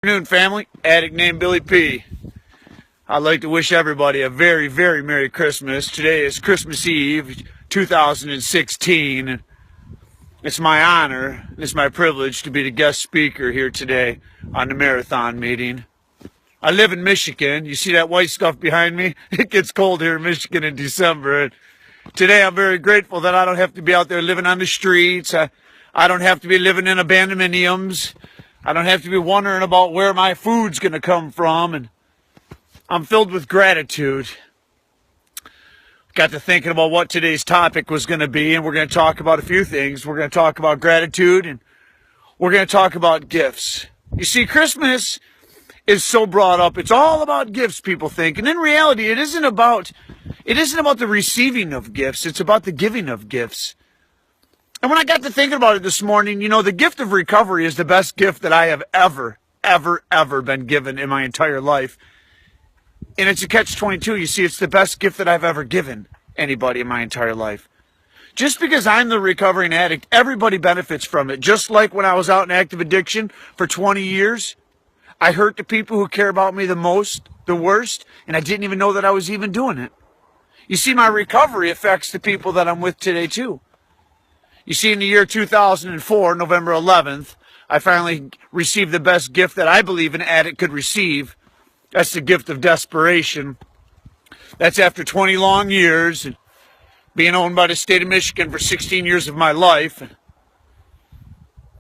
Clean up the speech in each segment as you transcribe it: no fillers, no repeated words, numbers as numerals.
Good afternoon, family. Addict named Billy P. I'd like to wish everybody a very, very Merry Christmas. Today is Christmas Eve, 2016. It's my honor, and it's my privilege to be the guest speaker here today on the marathon meeting. I live in Michigan. You see that white stuff behind me? It gets cold here in Michigan in December. And today I'm very grateful that I don't have to be out there living on the streets. I don't have to be living in abandonmentiums. I don't have to be wondering about where my food's going to come from, and I'm filled with gratitude. Got to thinking about what today's topic was going to be, and we're going to talk about a few things. We're going to talk about gratitude, and we're going to talk about gifts. You see, Christmas is so brought up. It's all about gifts, people think, and in reality, it isn't about the receiving of gifts. It's about the giving of gifts. And when I got to thinking about it this morning, you know, the gift of recovery is the best gift that I have ever been given in my entire life. And it's a catch-22. You see, it's the best gift that I've ever given anybody in my entire life. Just because I'm the recovering addict, everybody benefits from it. Just like when I was out in active addiction for 20 years, I hurt the people who care about me the most, the worst, and I didn't even know that I was even doing it. You see, my recovery affects the people that I'm with today, too. You see, in the year 2004, November 11th, I finally received the best gift that I believe an addict could receive. That's the gift of desperation. That's after 20 long years and being owned by the state of Michigan for 16 years of my life, and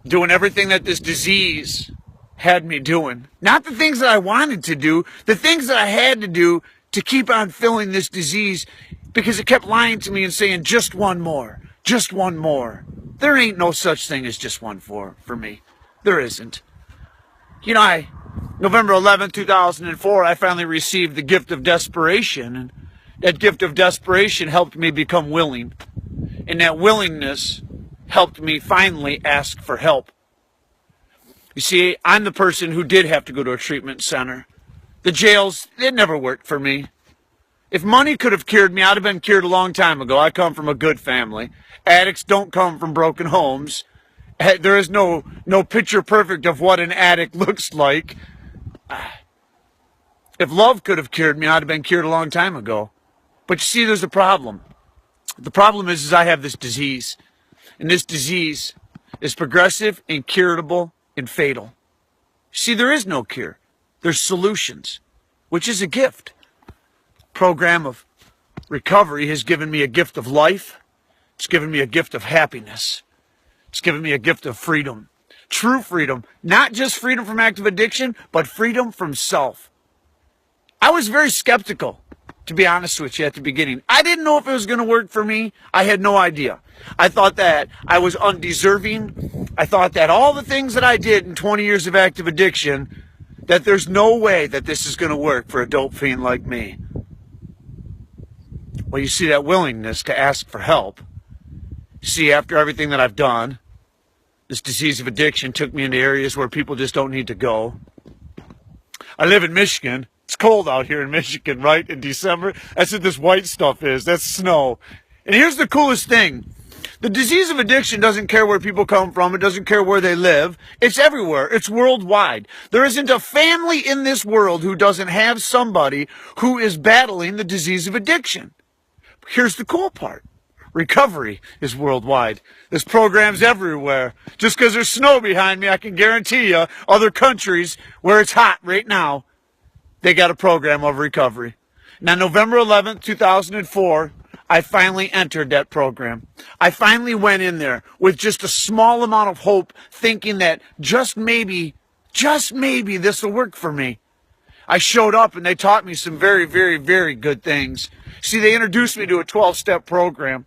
doing everything that this disease had me doing. Not the things that I wanted to do, the things that I had to do to keep on filling this disease, because it kept lying to me and saying, just one more. Just one more. There ain't no such thing as just one for me. There isn't. You know, November 11th, 2004, I finally received the gift of desperation. And that gift of desperation helped me become willing. And that willingness helped me finally ask for help. You see, I'm the person who did have to go to a treatment center. The jails, it never worked for me. If money could have cured me, I'd have been cured a long time ago. I come from a good family. Addicts don't come from broken homes. There is no picture perfect of what an addict looks like. If love could have cured me, I'd have been cured a long time ago. But you see, there's a problem. The problem is I have this disease. And this disease is progressive, incurable, and fatal. See, there is no cure. There's solutions, which is a gift. Program of recovery has given me a gift of life. It's given me a gift of happiness. It's given me a gift of freedom. True freedom. Not just freedom from active addiction, but freedom from self. I was very skeptical, to be honest with you, at the beginning. I didn't know if it was going to work for me. I had no idea. I thought that I was undeserving. I thought that all the things that I did in 20 years of active addiction, that there's no way that this is going to work for a dope fiend like me. Well, you see, that willingness to ask for help. You see, after everything that I've done, this disease of addiction took me into areas where people just don't need to go. I live in Michigan. It's cold out here in Michigan, right? In December. That's what this white stuff is. That's snow. And here's the coolest thing. The disease of addiction doesn't care where people come from. It doesn't care where they live. It's everywhere. It's worldwide. There isn't a family in this world who doesn't have somebody who is battling the disease of addiction. Here's the cool part. Recovery is worldwide. This program's everywhere. Just because there's snow behind me, I can guarantee you other countries where it's hot right now, they got a program of recovery. Now, November 11th, 2004, I finally entered that program. I finally went in there with just a small amount of hope, thinking that just maybe this will work for me. I showed up and they taught me some very, very, very good things. See, they introduced me to a 12-step program.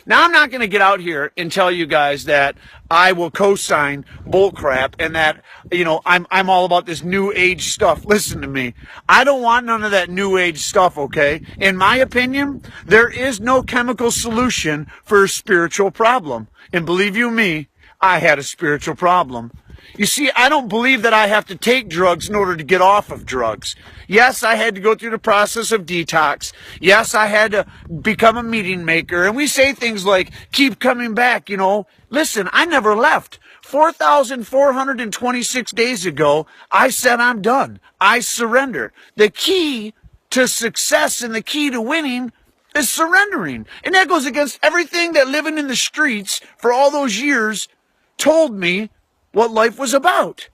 Now, I'm not going to get out here and tell you guys that I will co-sign bullcrap and that, you know, I'm all about this new age stuff. Listen to me. I don't want none of that new age stuff, okay? In my opinion, there is no chemical solution for a spiritual problem. And believe you me, I had a spiritual problem. You see, I don't believe that I have to take drugs in order to get off of drugs. Yes, I had to go through the process of detox. Yes, I had to become a meeting maker. And we say things like, keep coming back, you know. Listen, I never left. 4,426 days ago, I said I'm done. I surrender. The key to success and the key to winning is surrendering. And that goes against everything that living in the streets for all those years told me what life was about.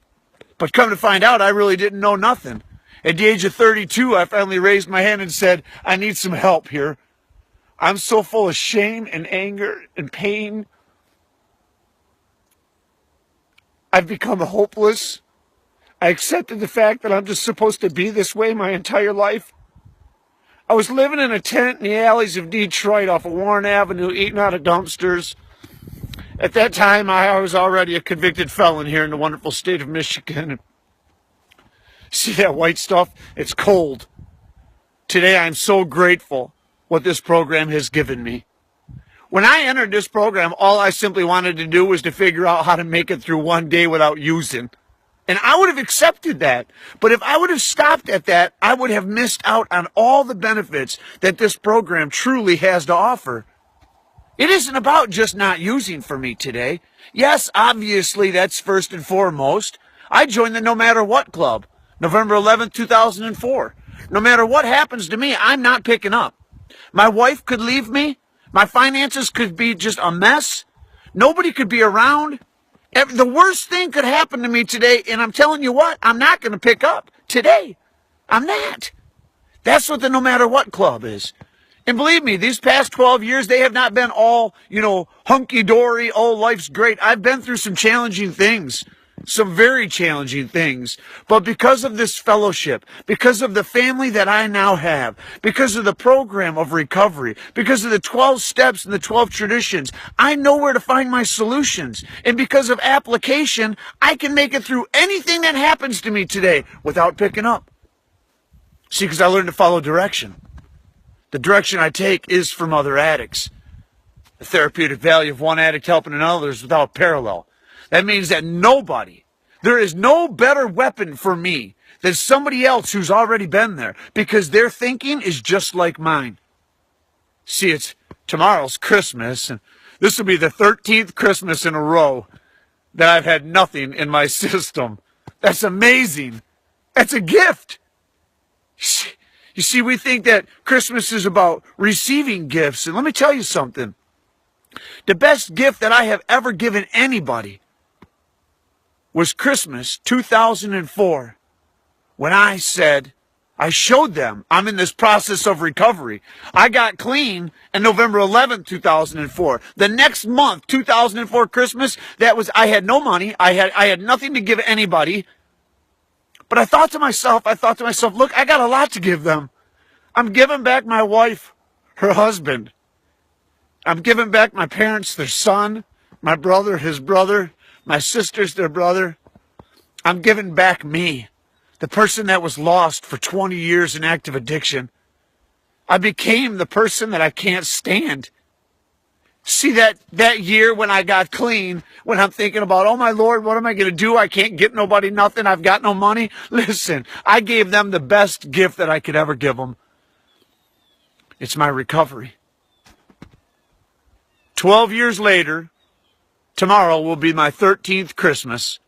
But come to find out, I really didn't know nothing. At the age of 32, I finally raised my hand and said, I need some help here. I'm so full of shame and anger and pain. I've become hopeless. I accepted the fact that I'm just supposed to be this way my entire life. I was living in a tent in the alleys of Detroit off of Warren Avenue, eating out of dumpsters. At that time, I was already a convicted felon here in the wonderful state of Michigan. See that white stuff? It's cold. Today, I'm so grateful what this program has given me. When I entered this program, all I simply wanted to do was to figure out how to make it through one day without using. And I would have accepted that. But if I would have stopped at that, I would have missed out on all the benefits that this program truly has to offer. It isn't about just not using for me today. Yes, obviously, that's first and foremost. I joined the No Matter What Club, November 11th, 2004. No matter what happens to me, I'm not picking up. My wife could leave me. My finances could be just a mess. Nobody could be around. The worst thing could happen to me today, and I'm telling you what, I'm not going to pick up today. I'm not. That's what the No Matter What Club is. And believe me, these past 12 years, they have not been all, hunky-dory, oh, life's great. I've been through some challenging things, some very challenging things. But because of this fellowship, because of the family that I now have, because of the program of recovery, because of the 12 steps and the 12 traditions, I know where to find my solutions. And because of application, I can make it through anything that happens to me today without picking up. See, because I learned to follow direction. The direction I take is from other addicts. The therapeutic value of one addict helping another is without parallel. That means that there is no better weapon for me than somebody else who's already been there, because their thinking is just like mine. See, tomorrow's Christmas, and this will be the 13th Christmas in a row that I've had nothing in my system. That's amazing. That's a gift. You see, we think that Christmas is about receiving gifts. And let me tell you something. The best gift that I have ever given anybody was Christmas 2004, when I showed them I'm in this process of recovery. I got clean on November 11th, 2004. The next month, 2004 Christmas, I had no money. I had nothing to give anybody. But I thought to myself, look, I got a lot to give them. I'm giving back my wife, her husband. I'm giving back my parents, their son, my brother, his brother, my sisters, their brother. I'm giving back me, the person that was lost for 20 years in active addiction. I became the person that I can't stand. See, that year when I got clean, when I'm thinking about, oh my Lord, what am I going to do? I can't get nobody nothing. I've got no money. Listen, I gave them the best gift that I could ever give them. It's my recovery. 12 years later, tomorrow will be my 13th Christmas.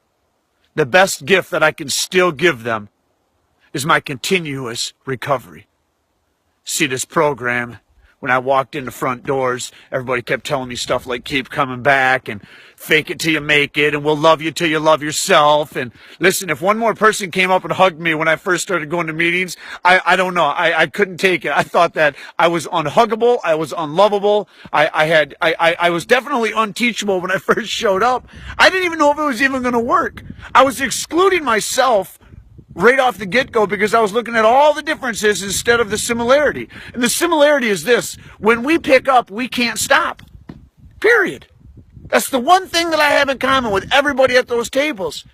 The best gift that I can still give them is my continuous recovery. See, this program, when I walked in the front doors, everybody kept telling me stuff like keep coming back and fake it till you make it and we'll love you till you love yourself. And listen, if one more person came up and hugged me when I first started going to meetings, I don't know. I couldn't take it. I thought that I was unhuggable. I was unlovable. I was definitely unteachable when I first showed up. I didn't even know if it was even going to work. I was excluding myself right off the get-go because I was looking at all the differences instead of the similarity. And the similarity is this: when we pick up, we can't stop. Period. That's the one thing that I have in common with everybody at those tables.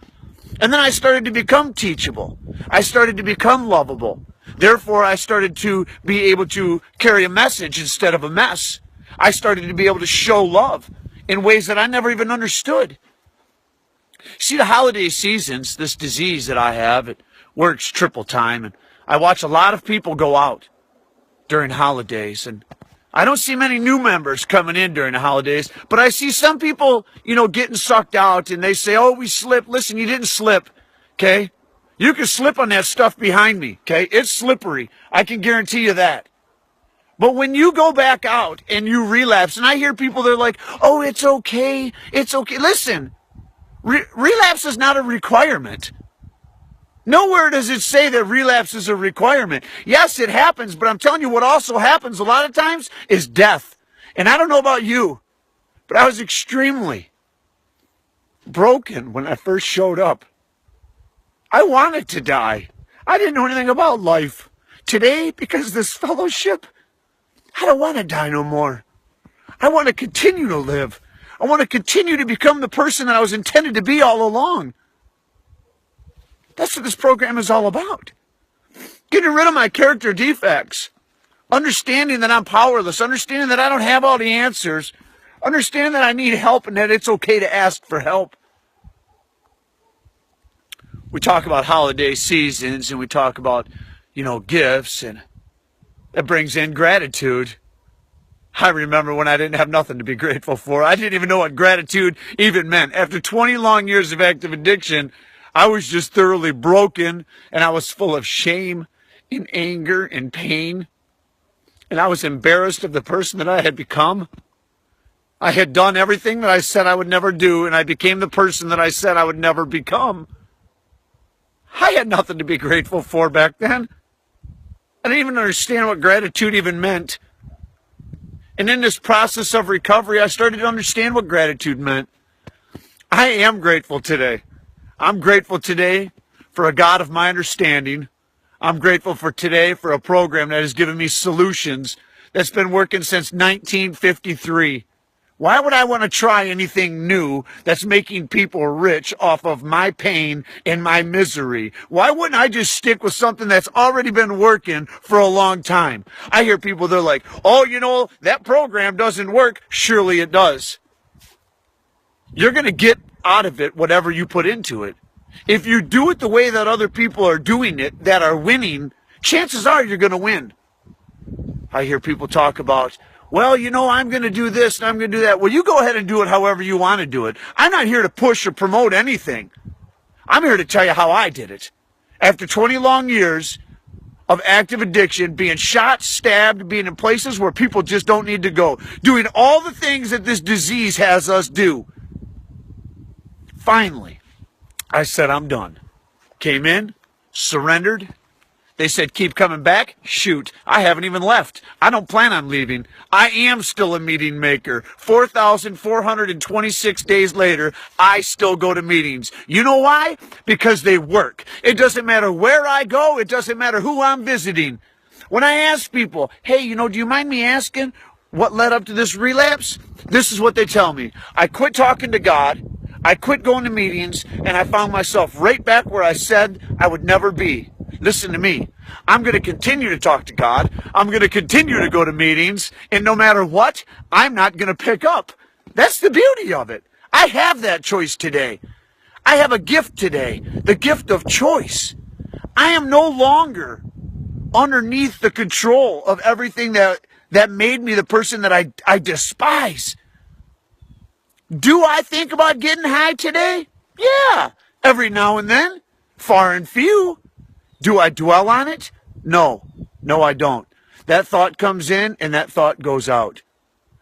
And then I started to become teachable. I started to become lovable. Therefore, I started to be able to carry a message instead of a mess. I started to be able to show love in ways that I never even understood. See, the holiday seasons, this disease that I have, it works triple time. And I watch a lot of people go out during holidays. And I don't see many new members coming in during the holidays, but I see some people, getting sucked out, and they say, oh, we slipped. Listen, you didn't slip, okay? You can slip on that stuff behind me, okay? It's slippery. I can guarantee you that. But when you go back out and you relapse, and I hear people, they're like, oh, it's okay. It's okay. Listen, relapse is not a requirement. Nowhere does it say that relapse is a requirement. Yes, it happens, but I'm telling you what also happens a lot of times is death. And I don't know about you, but I was extremely broken when I first showed up. I wanted to die. I didn't know anything about life. Today, because of this fellowship, I don't want to die no more. I want to continue to live. I want to continue to become the person that I was intended to be all along. That's what this program is all about. Getting rid of my character defects. Understanding that I'm powerless. Understanding that I don't have all the answers. Understanding that I need help and that it's okay to ask for help. We talk about holiday seasons and we talk about, gifts, and that brings in gratitude. I remember when I didn't have nothing to be grateful for. I didn't even know what gratitude even meant. After 20 long years of active addiction, I was just thoroughly broken, and I was full of shame and anger and pain. And I was embarrassed of the person that I had become. I had done everything that I said I would never do, and I became the person that I said I would never become. I had nothing to be grateful for back then. I didn't even understand what gratitude even meant. And in this process of recovery, I started to understand what gratitude meant. I am grateful today. I'm grateful today for a God of my understanding. I'm grateful for today for a program that has given me solutions that's been working since 1953. Why would I want to try anything new that's making people rich off of my pain and my misery? Why wouldn't I just stick with something that's already been working for a long time? I hear people, they're like, oh, that program doesn't work. Surely it does. You're going to get out of it whatever you put into it. If you do it the way that other people are doing it, that are winning, chances are you're going to win. I hear people talk about, well, I'm going to do this and I'm going to do that. Well, you go ahead and do it however you want to do it. I'm not here to push or promote anything. I'm here to tell you how I did it. After 20 long years of active addiction, being shot, stabbed, being in places where people just don't need to go, doing all the things that this disease has us do. Finally, I said, I'm done. Came in, surrendered. They said, keep coming back. Shoot, I haven't even left. I don't plan on leaving. I am still a meeting maker. 4,426 days later, I still go to meetings. You know why? Because they work. It doesn't matter where I go. It doesn't matter who I'm visiting. When I ask people, hey, do you mind me asking what led up to this relapse? This is what they tell me. I quit talking to God. I quit going to meetings, and I found myself right back where I said I would never be. Listen to me. I'm going to continue to talk to God. I'm going to continue to go to meetings, and no matter what, I'm not going to pick up. That's the beauty of it. I have that choice today. I have a gift today, the gift of choice. I am no longer underneath the control of everything that made me the person that I despise. Do I think about getting high today? Yeah, every now and then, far and few. Do I dwell on it? No, I don't. That thought comes in and that thought goes out.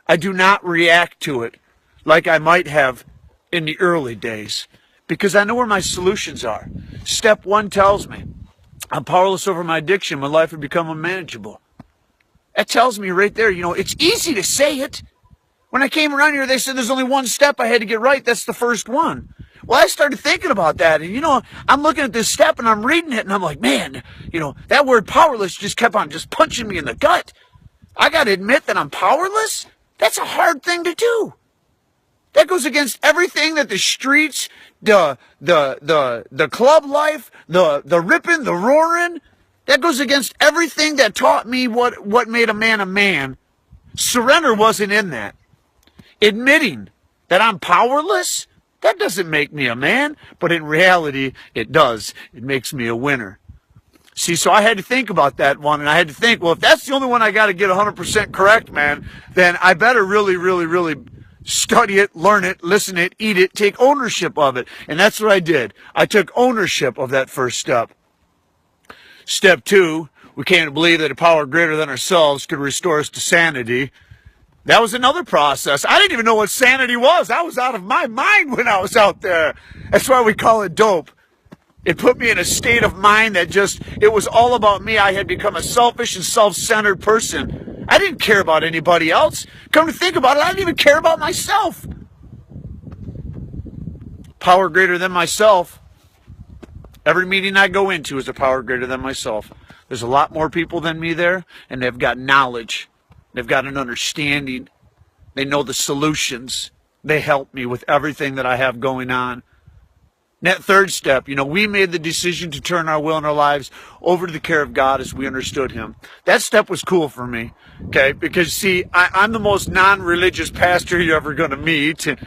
I do not react to it like I might have in the early days because I know where my solutions are. Step 1 tells me I'm powerless over my addiction. My life would become unmanageable. That tells me right there, it's easy to say it. When I came around here, they said there's only one step I had to get right. That's the first one. Well, I started thinking about that. And, I'm looking at this step and I'm reading it and I'm like, man, that word powerless just kept on just punching me in the gut. I got to admit that I'm powerless. That's a hard thing to do. That goes against everything that the streets, the club life, the ripping, the roaring, that goes against everything that taught me what made a man a man. Surrender wasn't in that. Admitting that I'm powerless, that doesn't make me a man, but in reality, it does. It makes me a winner. See, so I had to think about that one, and I had to think, well, if that's the only one I got to get 100% correct, man, then I better really, really, really study it, learn it, listen it, eat it, take ownership of it. And that's what I did. I took ownership of that first step. Step 2, we came to believe that a power greater than ourselves could restore us to sanity. That was another process. I didn't even know what sanity was. I was out of my mind when I was out there. That's why we call it dope. It put me in a state of mind that it was all about me. I had become a selfish and self-centered person. I didn't care about anybody else. Come to think about it, I didn't even care about myself. Power greater than myself. Every meeting I go into is a power greater than myself. There's a lot more people than me there, and they've got knowledge. They've got an understanding. They know the solutions. They help me with everything that I have going on. That third step, we made the decision to turn our will and our lives over to the care of God as we understood Him. That step was cool for me, okay? Because, see, I'm the most non-religious pastor you're ever going to meet, and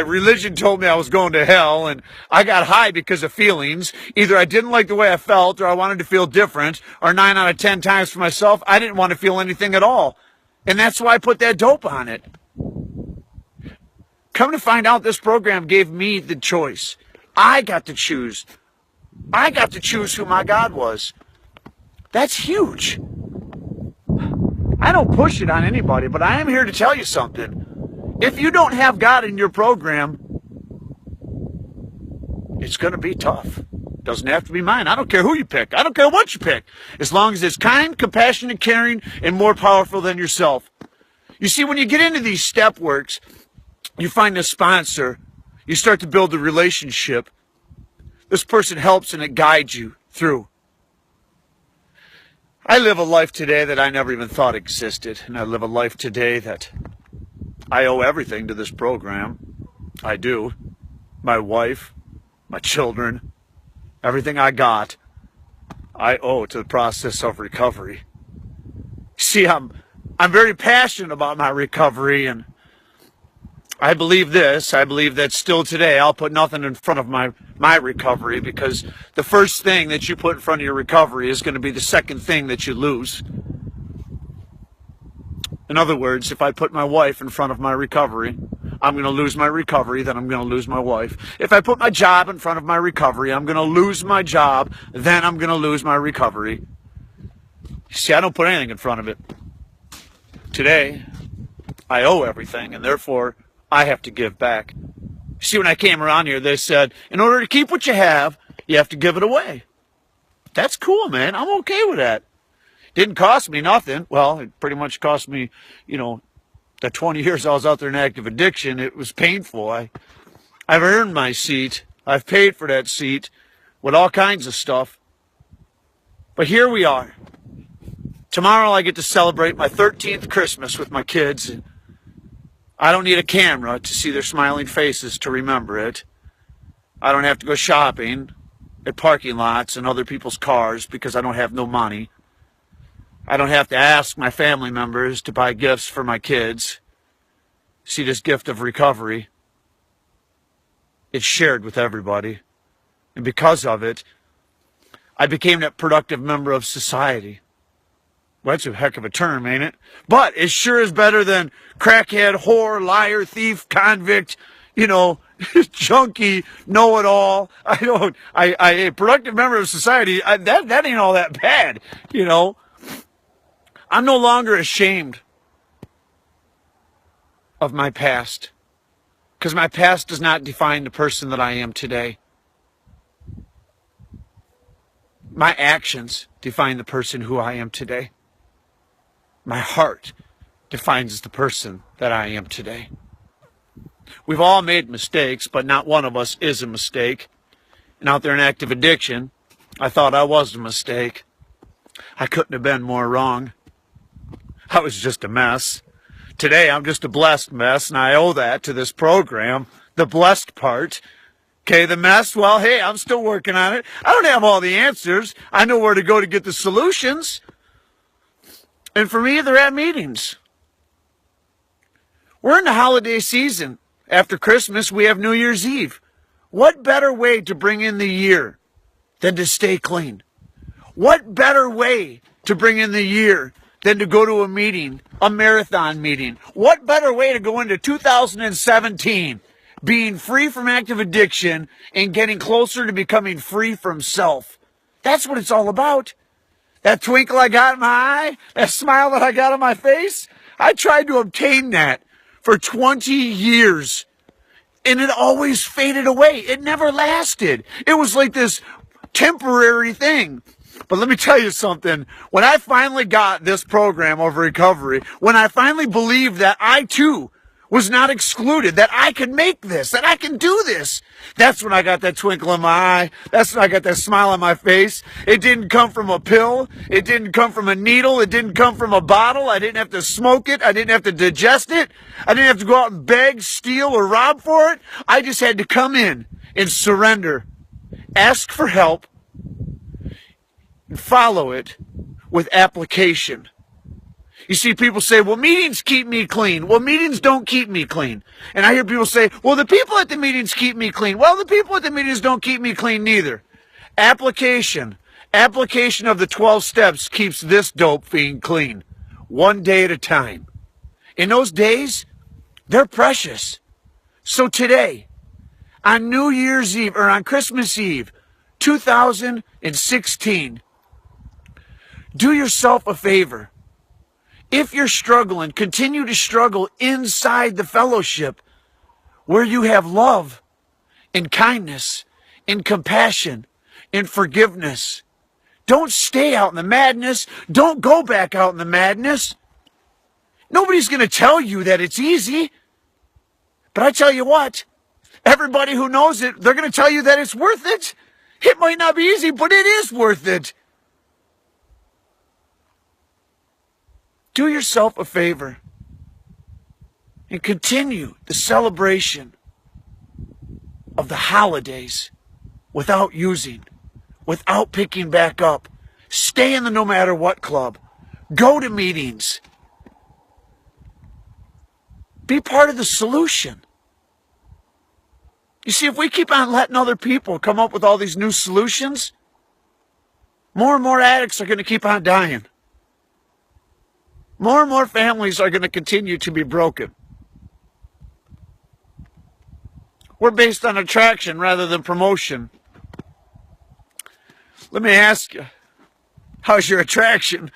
religion told me I was going to hell, and I got high because of feelings. Either I didn't like the way I felt, or I wanted to feel different, or 9 out of 10 times for myself, I didn't want to feel anything at all. And that's why I put that dope on it. Come to find out, this program gave me the choice. I got to choose. I got to choose who my God was. That's huge. I don't push it on anybody, but I am here to tell you something. If you don't have God in your program, it's going to be tough. Doesn't have to be mine. I don't care who you pick. I don't care what you pick. As long as it's kind, compassionate, caring, and more powerful than yourself. You see, when you get into these step works, you find a sponsor, you start to build a relationship. This person helps and it guides you through. I live a life today that I never even thought existed. And I live a life today that I owe everything to this program. I do. My wife, my children, everything I got, I owe to the process of recovery. See, I'm very passionate about my recovery, and I believe this. I believe that still today I'll put nothing in front of my recovery, because the first thing that you put in front of your recovery is going to be the second thing that you lose. In other words, if I put my wife in front of my recovery, I'm going to lose my recovery, then I'm going to lose my wife. If I put my job in front of my recovery, I'm going to lose my job, then I'm going to lose my recovery. You see, I don't put anything in front of it. Today, I owe everything, and therefore I have to give back. See, when I came around here, they said, in order to keep what you have to give it away. That's cool, man. I'm okay with that. Didn't cost me nothing. Well, it pretty much cost me, the 20 years I was out there in active addiction. It was painful. I've earned my seat. I've paid for that seat with all kinds of stuff. But here we are. Tomorrow I get to celebrate my 13th Christmas with my kids. I don't need a camera to see their smiling faces to remember it. I don't have to go shopping at parking lots and other people's cars because I don't have no money. I don't have to ask my family members to buy gifts for my kids. See, this gift of recovery, it's shared with everybody. And because of it, I became that productive member of society. Well, that's a heck of a term, ain't it? But it sure is better than crackhead, whore, liar, thief, convict, junkie, know-it-all. A productive member of society, that ain't all that bad, I'm no longer ashamed of my past, because my past does not define the person that I am today. My actions define the person who I am today. My heart defines the person that I am today. We've all made mistakes, but not one of us is a mistake. And out there in active addiction, I thought I was a mistake. I couldn't have been more wrong. I was just a mess. Today, I'm just a blessed mess, and I owe that to this program, the blessed part. Okay, the mess, well, hey, I'm still working on it. I don't have all the answers. I know where to go to get the solutions. And for me, they're at meetings. We're in the holiday season. After Christmas, we have New Year's Eve. What better way to bring in the year than to stay clean? What better way to bring in the year than to go to a meeting, a marathon meeting? What better way to go into 2017 being free from active addiction and getting closer to becoming free from self? That's what it's all about. That twinkle I got in my eye, that smile that I got on my face, I tried to obtain that for 20 years. And it always faded away. It never lasted. It was like this temporary thing. But let me tell you something. When I finally got this program of recovery, when I finally believed that I too was not excluded, that I could make this, that I can do this, that's when I got that twinkle in my eye. That's when I got that smile on my face. It didn't come from a pill. It didn't come from a needle. It didn't come from a bottle. I didn't have to smoke it. I didn't have to digest it. I didn't have to go out and beg, steal, or rob for it. I just had to come in and surrender, ask for help, and follow it with application. You see people say, well, meetings keep me clean. Well, meetings don't keep me clean. And I hear people say, well, the people at the meetings keep me clean. Well, the people at the meetings don't keep me clean neither. Application of the 12 steps keeps this dope fiend clean. One day at a time. In those days, they're precious. So today, on New Year's Eve, or on Christmas Eve, 2016, do yourself a favor. If you're struggling, continue to struggle inside the fellowship where you have love and kindness and compassion and forgiveness. Don't stay out in the madness. Don't go back out in the madness. Nobody's going to tell you that it's easy. But I tell you what, everybody who knows it, they're going to tell you that it's worth it. It might not be easy, but it is worth it. Do yourself a favor and continue the celebration of the holidays without using, without picking back up. Stay in the no matter what club. Go to meetings. Be part of the solution. You see, if we keep on letting other people come up with all these new solutions, more and more addicts are going to keep on dying. More and more families are going to continue to be broken. We're based on attraction rather than promotion. Let me ask you, how's your attraction?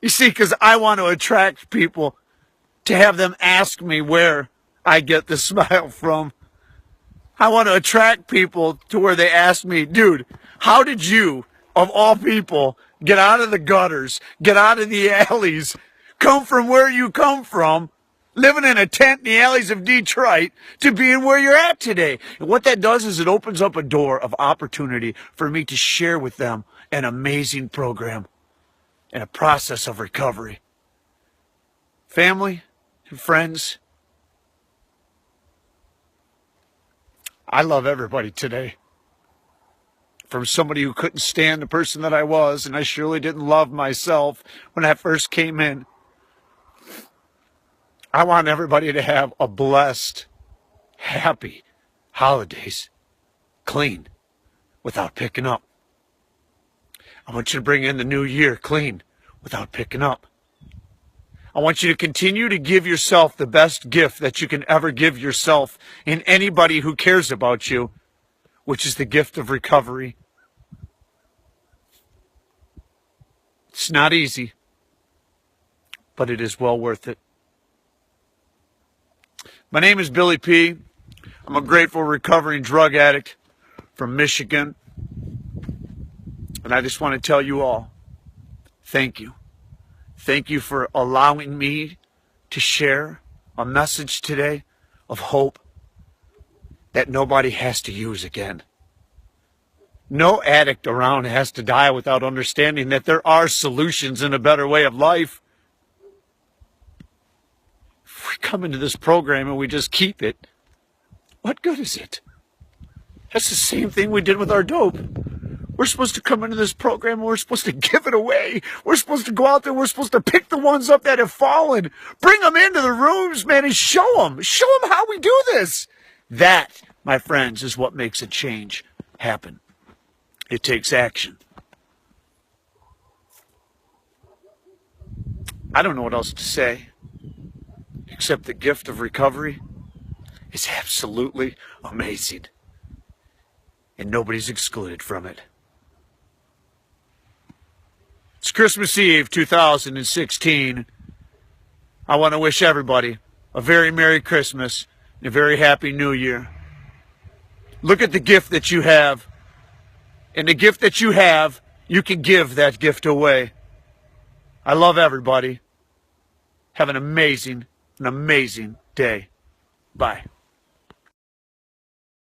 You see, because I want to attract people to have them ask me where I get the smile from. I want to attract people to where they ask me, dude, how did you, of all people, get out of the gutters, get out of the alleys, come from where you come from, living in a tent in the alleys of Detroit, to being where you're at today? And what that does is it opens up a door of opportunity for me to share with them an amazing program and a process of recovery. Family and friends, I love everybody today. From somebody who couldn't stand the person that I was, and I surely didn't love myself when I first came in. I want everybody to have a blessed, happy holidays, clean, without picking up. I want you to bring in the new year clean, without picking up. I want you to continue to give yourself the best gift that you can ever give yourself and anybody who cares about you, which is the gift of recovery. It's not easy, but it is well worth it. My name is Billy P. I'm a grateful recovering drug addict from Michigan. And I just want to tell you all, thank you. Thank you for allowing me to share a message today of hope that nobody has to use again. No addict around has to die without understanding that there are solutions and a better way of life. If we come into this program and we just keep it, what good is it? That's the same thing we did with our dope. We're supposed to come into this program and we're supposed to give it away. We're supposed to go out there. We're supposed to pick the ones up that have fallen. Bring them into the rooms, man, and show them. Show them how we do this. That, my friends, is what makes a change happen. It takes action. I don't know what else to say, except the gift of recovery is absolutely amazing. And nobody's excluded from it. It's Christmas Eve 2016. I want to wish everybody a very Merry Christmas and a very Happy New Year. Look at the gift that you have. And the gift that you have, you can give that gift away. I love everybody. Have an amazing day. Bye.